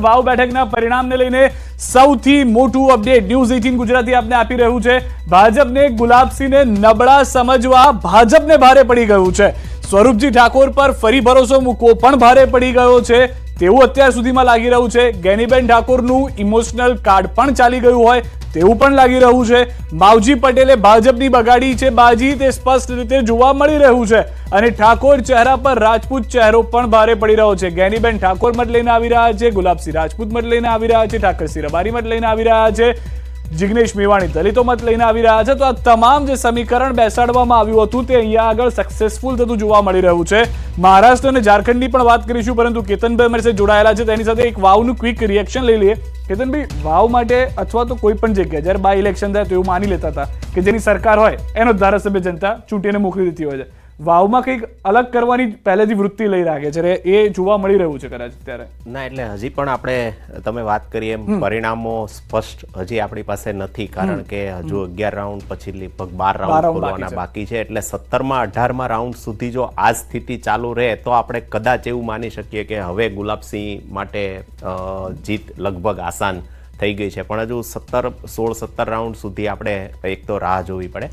વાવ બેઠકના પરિણામને લઈને સૌથી મોટું અપડેટ ન્યૂઝ 18 ગુજરાતી આપને આપી રહ્યું છે। ભાજપને ગુલાબસિંહને નબળા સમજવા ભાજપને ભારે પડી ગયું છે। સ્વરૂપજી ઠાકોર પર ફરી ભરોસો મૂકવો પણ ભારે પડી ગયો છે તેવું અત્યાર સુધીમાં લાગી રહ્યું છે। ગેનીબેન ઠાકોરનું ઇમોશનલ કાર્ડ પણ ચાલી ગયું હોય તેવું પણ લાગી રહ્યું છે। માવજી પટેલે ભાજપની બગાડી છે બાજી તે સ્પષ્ટ રીતે જોવા મળી રહ્યું છે અને ઠાકોર ચહેરા પર રાજપૂત ચહેરો પણ ભારે પડી રહ્યો છે। ગેનીબેન ઠાકોર મત લઈને આવી રહ્યા છે, ગુલાબસિંહ રાજપૂત મત લઈને આવી રહ્યા છે, ઠાકરસિંહ રબારી મત લઈને આવી રહ્યા છે, જિગ્નેશ મેવાણી દલિતો મત લઈને આવી રહ્યા છે। તો આ તમામ જે સમીકરણ બેસાડવામાં આવ્યું હતું તે અહીંયા આગળ સક્સેસફુલ થતું જોવા મળી રહ્યું છે। મહારાષ્ટ્ર અને ઝારખંડની પણ વાત કરીશું, પરંતુ કેતનભાઈ અમારી સાથે જોડાયેલા છે તેની સાથે એક વાવનું ક્વિક રિએક્શન લઈ લઈએ। કેતનભાઈ, વાવ માટે અથવા તો કોઈ પણ જગ્યાએ જ્યારે બાય ઇલેક્શન થાય તો એવું માની લેતા હતા કે જેની સરકાર હોય એનો ધારાસભ્ય જનતા ચૂંટીને મોકલી દેતી હોય છે। વાવમાં કંઈક અલગ કરવાની પહેલેથી વૃત્તિ લઈ રાખે છે, એ જોવા મળી રહ્યું છે કદાચ અત્યારે ના। એટલે હજી પણ આપણે તમે વાત કરીએ એમ પરિણામો સ્પષ્ટ હજી આપણી પાસે નથી, કારણ કે હજુ 11 રાઉન્ડ પછી લગભગ 12 રાઉન્ડ ખોલવાના બાકી છે। એટલે 17માં 18માં રાઉન્ડ સુધી જો આ સ્થિતિ ચાલુ રહે તો આપણે કદાચ એવું માની શકીએ કે હવે ગુલાબસિંહ માટે જીત લગભગ આસાન થઈ ગઈ છે। પણ હજુ 16-17 રાઉન્ડ સુધી આપણે એક તો રાહ જોવી પડે।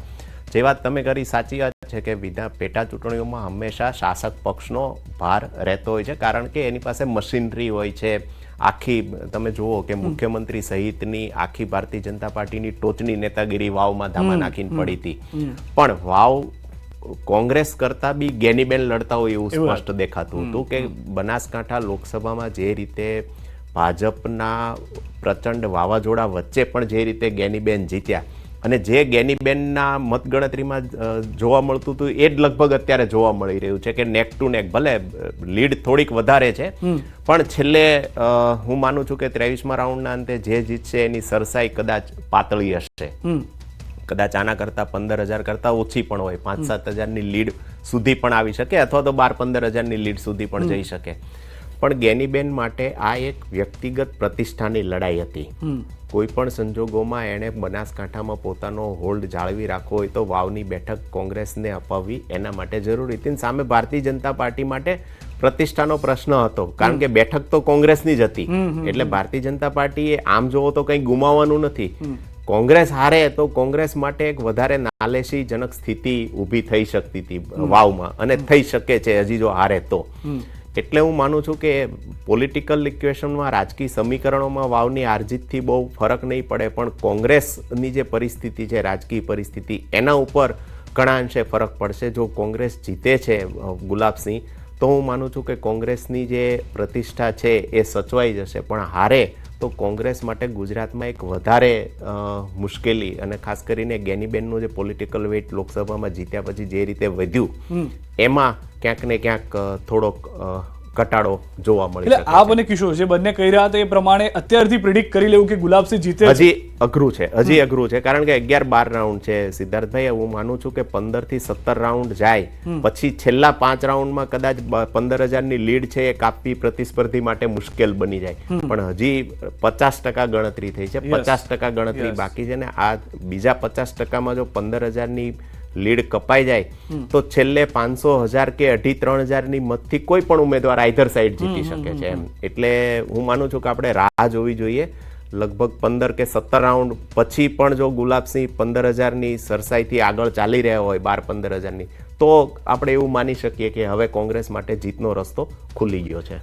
જે વાત તમે કરી સાચી વાત છે કે પેટા ચૂંટણીઓમાં હંમેશા શાસક પક્ષનો ભાર રહેતો હોય છે, કારણ કે એની પાસે મશીનરી હોય છે આખી। તમે જુઓ કે મુખ્યમંત્રી સહિતની આખી ભારતીય જનતા પાર્ટીની ટોચની નેતાગીરી વાવમાં ધામા નાખીને પડી હતી, પણ વાવ કોંગ્રેસ કરતા બી ગેનીબેન લડતા હોય એવું સ્પષ્ટ દેખાતું હતું કે બનાસકાંઠા લોકસભામાં જે રીતે ભાજપના પ્રચંડ વાવાઝોડા વચ્ચે પણ જે રીતે ગેનીબેન જીત્યા અને જે ગેનીબેનના મતગણતરીમાં જોવા મળતું હતું એ જ લગભગ અત્યારે જોવા મળી રહ્યું છે કે નેક ટુ નેક, ભલે લીડ થોડીક વધારે છે પણ છેલ્લે હું માનું છું કે 23મા રાઉન્ડના અંતે જે જીતશે એની સરસાઈ કદાચ પાતળી હશે। કદાચ આના કરતાં 15,000 કરતાં ઓછી પણ હોય, 5-7 હજારની લીડ સુધી પણ આવી શકે અથવા તો 12-15 હજારની લીડ સુધી પણ જઈ શકે। પણ ગેનીબેન માટે આ એક વ્યક્તિગત પ્રતિષ્ઠાની લડાઈ હતી। કોઈ પણ સંજોગોમાં એણે બનાસકાંઠામાં પોતાનો હોલ્ડ જાળવી રાખવો હોય તો વાવની બેઠક કોંગ્રેસને અપાવવી એના માટે જરૂરી હતી। સામે ભારતીય જનતા પાર્ટી માટે પ્રતિષ્ઠાનો પ્રશ્ન હતો, કારણ કે બેઠક તો કોંગ્રેસની જ હતી, એટલે ભારતીય જનતા પાર્ટીએ આમ જોવો તો કંઈ ગુમાવવાનું નથી। કોંગ્રેસ હારે તો કોંગ્રેસ માટે એક વધારે નાલેશીજનક સ્થિતિ ઊભી થઈ શકતી હતી વાવમાં, અને થઈ શકે છે હજી જો હારે તો। એટલે હું માનું છું કે પોલિટિકલ ઇક્વેશનમાં, રાજકીય સમીકરણોમાં વાવની હારજીતથી બહુ ફરક નહીં પડે, પણ કોંગ્રેસની જે પરિસ્થિતિ છે, રાજકીય પરિસ્થિતિ, એના ઉપર ઘણા અંશે ફરક પડશે। જો કોંગ્રેસ જીતે છે ગુલાબસિંહ તો હું માનું છું કે કોંગ્રેસની જે પ્રતિષ્ઠા છે એ સચવાઈ જશે, પણ હારે તો કોંગ્રેસ માટે ગુજરાતમાં એક વધારે મુશ્કેલી, અને ખાસ કરીને ગેનીબેનનું જે પોલિટિકલ વેઇટ લોકસભામાં જીત્યા પછી જે રીતે વધ્યું એમાં ક્યાંક ને ક્યાંક થોડોક ઘટાડો જોવા મળી શકે। એટલે આપ અને કિશોર જે બંને કહી રહ્યા હતા એ પ્રમાણે અત્યારથી પ્રિડિક્ટ કરી લેવું કે ગુલાબસિંહ જીતે હજી અઘરું છે, કારણ કે 11-12 રાઉન્ડ છે। સિદ્ધાર્થભાઈ, હું માનું છું કે 15થી 17 રાઉન્ડ જાય પછી છેલ્લા 5 રાઉન્ડમાં કદાચ 15,000ની લીડ છે એ કાપવી પ્રતિસ્પર્ધી માટે મુશ્કેલ બની જાય, પણ હજી 50% ગણતરી થઈ છે, 50% ગણતરી બાકી છે, ને આ બીજા 50%માં જો 15,000ની લીડ કપાઈ જાય તો છેલ્લે 500,000 કે 2,500-3,000ની મતથી કોઈ પણ ઉમેદવાર આઈધર સાઈડ જીતી શકે છે એમ। એટલે હું માનું છું કે આપણે રાહ જોવી જોઈએ। લગભગ 15 કે 17 રાઉન્ડ પછી પણ જો ગુલાબસિંહ 15,000ની સરસાઈથી આગળ ચાલી રહ્યા હોય, 12-15 હજારની, તો આપણે એવું માની શકીએ કે હવે કોંગ્રેસ માટે જીતનો રસ્તો ખુલી ગયો છે।